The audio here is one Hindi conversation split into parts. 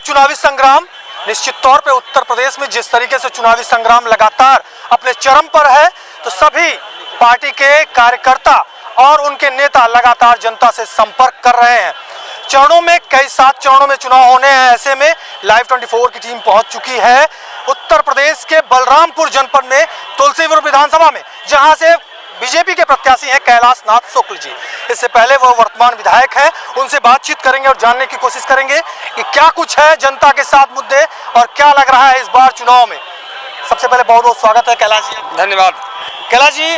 चुनावी संग्राम निश्चित तौर पे उत्तर प्रदेश में जिस तरीके से चुनावी संग्राम लगातार अपने चरम पर है, तो सभी पार्टी के कार्यकर्ता और उनके नेता लगातार जनता से संपर्क कर रहे हैं। चरणों में कई 7 चरणों में चुनाव होने हैं। ऐसे में लाइव 24 की टीम पहुंच चुकी है उत्तर प्रदेश के बलरामपुर जनपद में तुलसीपुर विधानसभा में, जहां से बीजेपी के प्रत्याशी हैं कैलाश नाथ शुक्ल जी। इससे पहले वो वर्तमान विधायक हैं, उनसे बातचीत करेंगे और जानने की कोशिश करेंगे कि क्या कुछ है जनता के साथ मुद्दे और क्या लग रहा है इस बार चुनाव में। सबसे पहले बहुत बहुत स्वागत है कैलाश जी। धन्यवाद। कैलाश जी,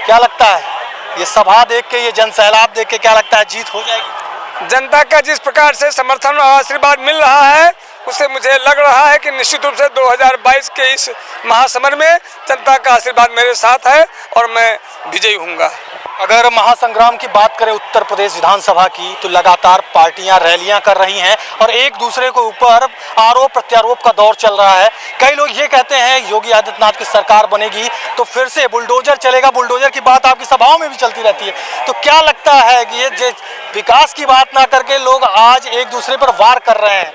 क्या लगता है ये सभा देख के, ये जनसैलाब देख के क्या लगता है जीत हो जाएगी? जनता का जिस प्रकार से समर्थन और आशीर्वाद मिल रहा है उससे मुझे लग रहा है कि निश्चित रूप से 2022 के इस महासमर में जनता का आशीर्वाद मेरे साथ है और मैं विजयी होऊंगा। अगर महासंग्राम की बात करें उत्तर प्रदेश विधानसभा की, तो लगातार पार्टियां रैलियां कर रही हैं और एक दूसरे के ऊपर आरोप प्रत्यारोप का दौर चल रहा है। कई लोग ये कहते हैं योगी आदित्यनाथ की सरकार बनेगी तो फिर से बुलडोजर चलेगा। बुलडोजर की बात आपकी सभाओं में भी चलती रहती है, तो क्या लगता है कि ये विकास की बात ना करके लोग आज एक दूसरे पर वार कर रहे हैं?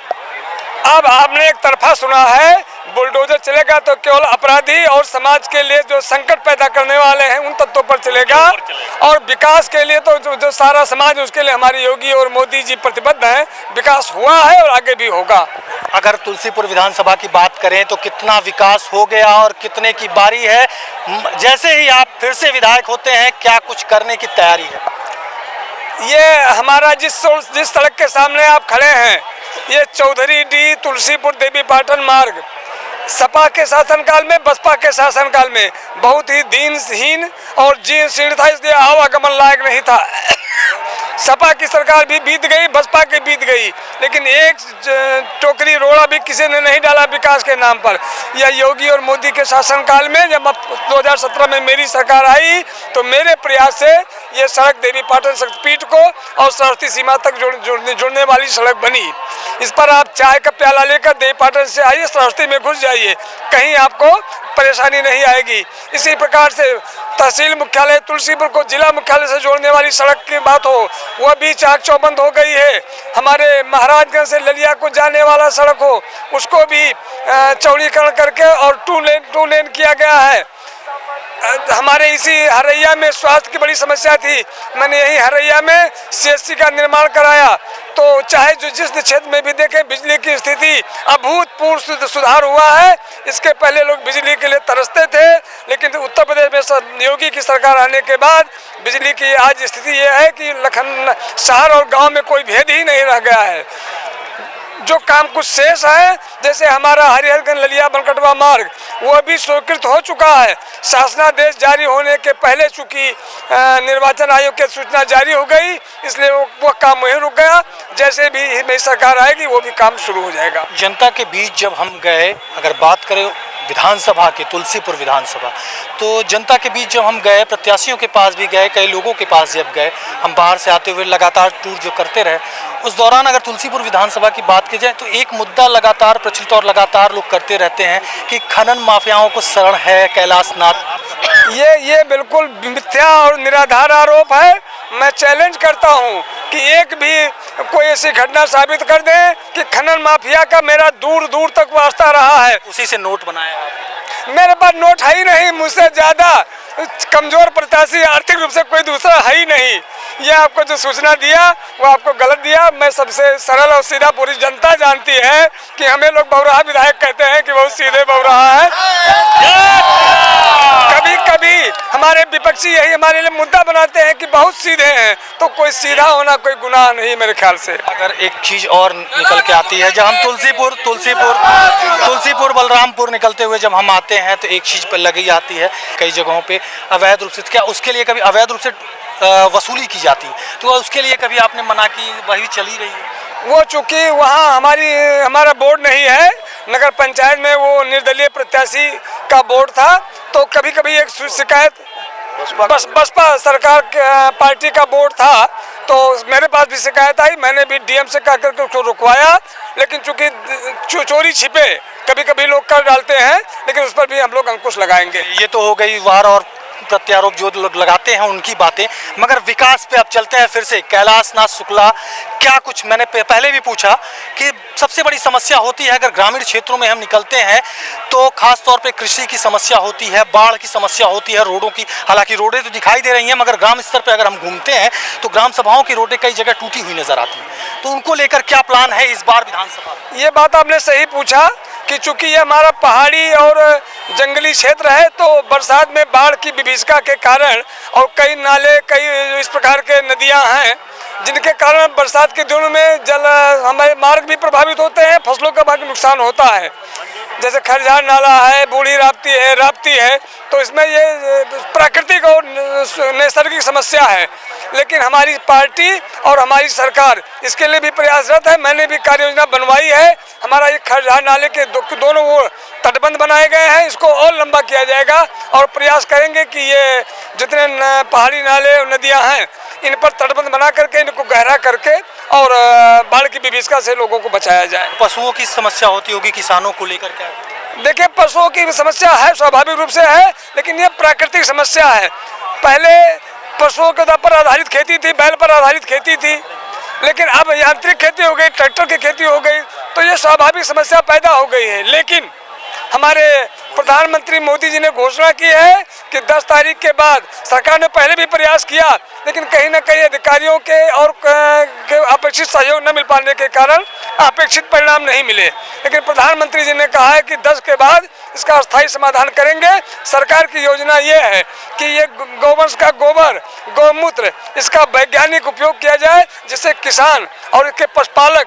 अब आपने एक तरफा सुना है, बुलडोजर चलेगा तो केवल अपराधी और समाज के लिए जो संकट पैदा करने वाले हैं उन तत्वों पर चलेगा, और विकास के लिए तो जो सारा समाज, उसके लिए हमारे योगी और मोदी जी प्रतिबद्ध हैं। विकास हुआ है और आगे भी होगा। अगर तुलसीपुर विधानसभा की बात करें तो कितना विकास हो गया और कितने की बारी है? जैसे ही आप फिर से विधायक होते हैं, क्या कुछ करने की तैयारी है? ये हमारा जिस सड़क के सामने आप खड़े हैं, ये चौधरी डी तुलसीपुर देवी पाटन मार्ग सपा के शासनकाल में, बसपा के शासनकाल में बहुत ही दीनहीन और जीर्ण शीर्ण था, इसलिए आवागमन लायक नहीं था। सपा की सरकार भी बीत गई, बसपा की बीत गई, लेकिन एक टोकरी रोड़ा भी किसी ने नहीं डाला विकास के नाम पर। यह योगी और मोदी के शासनकाल में जब 2017 में मेरी सरकार आई तो मेरे प्रयास से ये सड़क देवी पाटन शक्तिपीठ को और सरस्वती सीमा तक जोड़ने वाली सड़क बनी। इस पर आप चाय का प्याला लेकर देवी पाटन से आइए, सरस्वती में घुस जाइए, कहीं आपको परेशानी नहीं आएगी। इसी प्रकार से तहसील मुख्यालय तुलसीपुर को जिला मुख्यालय से जोड़ने वाली सड़क की बात हो, वह भी चाक चौबंद हो गई है। हमारे महाराजगंज से ललिया को जाने वाला सड़क हो, उसको भी चौड़ीकरण करके और टू लेन किया गया है। हमारे इसी हरैया में स्वास्थ्य की बड़ी समस्या थी, मैंने यही हरैया में CHC का निर्माण कराया, तो चाहे जो जिस क्षेत्र में भी देखें बिजली की स्थिति अभूतपूर्व सुधार हुआ है। इसके पहले लोग बिजली के लिए तरसते थे, लेकिन उत्तर प्रदेश में योगी की सरकार आने के बाद बिजली की आज स्थिति यह है कि शहर और गांव में कोई भेद ही नहीं रह गया है। जो काम कुछ शेष है, जैसे हमारा हरिहरगंज ललिया बनकटवा मार्ग, वह भी स्वीकृत हो चुका है। शासनादेश जारी होने के पहले चूंकि निर्वाचन आयोग की सूचना जारी हो गई, इसलिए वो काम वहीं रुक गया। जैसे भी मेरी सरकार आएगी वो भी काम शुरू हो जाएगा। जनता के बीच जब हम गए, अगर बात करें विधानसभा की, तुलसीपुर विधानसभा, तो जनता के बीच जब हम गए, प्रत्याशियों के पास भी गए, कई लोगों के पास जब गए, हम बाहर से आते हुए लगातार टूर जो करते रहे, उस दौरान अगर तुलसीपुर विधानसभा की बात की जाए तो एक मुद्दा लगातार प्रचलित और लगातार लोग करते रहते हैं कि खनन माफियाओं को शरण है कैलाश नाथ। ये बिल्कुल मिथ्या और निराधार आरोप है। मैं चैलेंज करता हूं कि एक भी कोई ऐसी घटना साबित कर दे कि खनन माफिया का मेरा दूर दूर तक वास्ता रहा है। उसी से नोट बनाया आप? मेरे पास नोट है ही नहीं, मुझसे ज्यादा कमजोर प्रत्याशी आर्थिक रूप से कोई दूसरा है ही नहीं। ये आपको जो सूचना दिया वो आपको गलत दिया। मैं सबसे सरल और सीधा, पूरी जनता जानती है कि हमें लोग बौराहा विधायक कहते हैं कि बहुत सीधे बौराहा है। कभी कभी हमारे विपक्षी यही हमारे लिए मुद्दा बनाते हैं कि बहुत सीधे हैं, तो कोई सीधा होना कोई गुनाह नहीं मेरे ख्याल से। अगर एक चीज और निकल के आती है, जब हम तुलसीपुर बलरामपुर निकलते हुए जब हम आते हैं तो एक चीज पर लगी आती है, कई जगहों पे अवैध रूप से, क्या उसके लिए कभी अवैध रूप से वसूली की जाती है, तो उसके लिए कभी आपने मना की? वही चली रही है वो, चूंकि वहाँ हमारा बोर्ड नहीं है, नगर पंचायत में वो निर्दलीय प्रत्याशी का बोर्ड था, तो कभी कभी एक शिकायत बसपा सरकार पार्टी का बोर्ड था, तो मेरे पास भी शिकायत आई। मैंने भी DM से कह करके उसको रुकवाया, लेकिन चूंकि चोरी छिपे कभी कभी लोग कर डालते हैं, लेकिन उस पर भी हम लोग अंकुश लगाएंगे। ये तो हो गई वार और प्रत्यारोप जो लोग लगाते हैं उनकी बातें, मगर विकास पे अब चलते हैं फिर से। कैलाशनाथ शुक्ला, क्या कुछ मैंने पहले भी पूछा कि सबसे बड़ी समस्या होती है अगर ग्रामीण क्षेत्रों में हम निकलते हैं तो खास तौर पे कृषि की समस्या होती है, बाढ़ की समस्या होती है, रोडों की, हालांकि रोडें तो दिखाई दे रही हैं मगर ग्राम स्तर पे अगर हम घूमते हैं तो ग्राम सभाओं की रोडें कई जगह टूटी हुई नजर आती हैं। तो उनको लेकर क्या प्लान है इस बार विधानसभा? ये बात आपने सही पूछा कि चूंकि ये हमारा पहाड़ी और जंगली क्षेत्र है तो बरसात में बाढ़ की विभीषिका के कारण और कई नाले, कई इस प्रकार के नदियां हैं जिनके कारण बरसात के दिनों में हमारे मार्ग भी प्रभावित होते हैं, फसलों का भारी नुकसान होता है। जैसे खरझार नाला है, बूढ़ी राप्ती है, तो इसमें ये प्राकृतिक और नैसर्गिक समस्या है। लेकिन हमारी पार्टी और हमारी सरकार इसके लिए भी प्रयासरत है। मैंने भी कार्य योजना बनवाई है। हमारा ये खरझार नाले के दोनों ओर तटबंध बनाए गए हैं, इसको और लंबा किया जाएगा और प्रयास करेंगे कि ये जितने पहाड़ी नाले और नदियां हैं इन पर तटबंध बना करके इनको गहरा करके और बाढ़ की विभीषिका से लोगों को बचाया जाए। पशुओं की समस्या होती होगी किसानों को लेकर, क्या? देखिए, पशुओं की समस्या है, स्वाभाविक रूप से है, लेकिन ये प्राकृतिक समस्या है। पहले पशुओं के पर आधारित खेती थी, बैल पर आधारित खेती थी, लेकिन अब यांत्रिक खेती हो गई, ट्रैक्टर की खेती हो गई, तो ये स्वाभाविक समस्या पैदा हो गई है। लेकिन हमारे प्रधानमंत्री मोदी जी ने घोषणा की है कि 10 तारीख के बाद, सरकार ने पहले भी प्रयास किया लेकिन कहीं ना कहीं अधिकारियों के और अपेक्षित सहयोग न मिल पाने के कारण अपेक्षित परिणाम नहीं मिले। लेकिन प्रधानमंत्री जी ने कहा है कि 10 के बाद इसका स्थायी समाधान करेंगे। सरकार की योजना ये है कि ये गौवंश का गोबर, गौमूत्र, इसका वैज्ञानिक उपयोग किया जाए जिससे किसान और इसके पशुपालक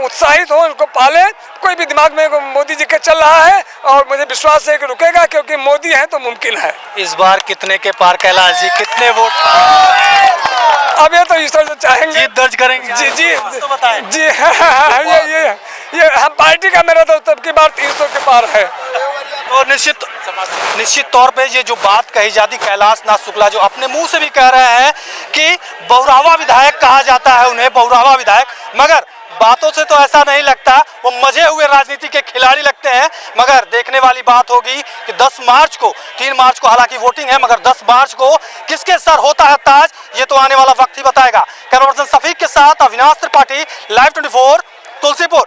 उत्साहित हो, उनको पाले। कोई भी दिमाग में मोदी जी के चल रहा है और मुझे विश्वास है कि रुकेगा, क्योंकि मोदी है तो मुमकिन है। इस बार कितने के पार कैलाश जी, कितने वोट? अब ये तो ईश्वर से चाहेंगे, जीत दर्ज करेंगे। जी तो बताएं। जी ये हम पार्टी का, मेरा तो तब की बार 300 के पार है। और निश्चित तौर पे ये जो बात कही जाती, कैलाशनाथ शुक्ला जो अपने मुंह से भी कह रहे हैं कि बहुरावा विधायक कहा जाता है उन्हें, बहुरावा विधायक, मगर बातों से तो ऐसा नहीं लगता, वो मजे हुए राजनीति के खिलाड़ी लगते हैं। मगर देखने वाली बात होगी कि 10 मार्च को, 3 मार्च को हालांकि वोटिंग है, मगर 10 मार्च को किसके सर होता है ताज, ये तो आने वाला वक्त ही बताएगा। कैमरा पर्सन सफीक के साथ अविनाश त्रिपाठी, लाइव 24, तुलसीपुर।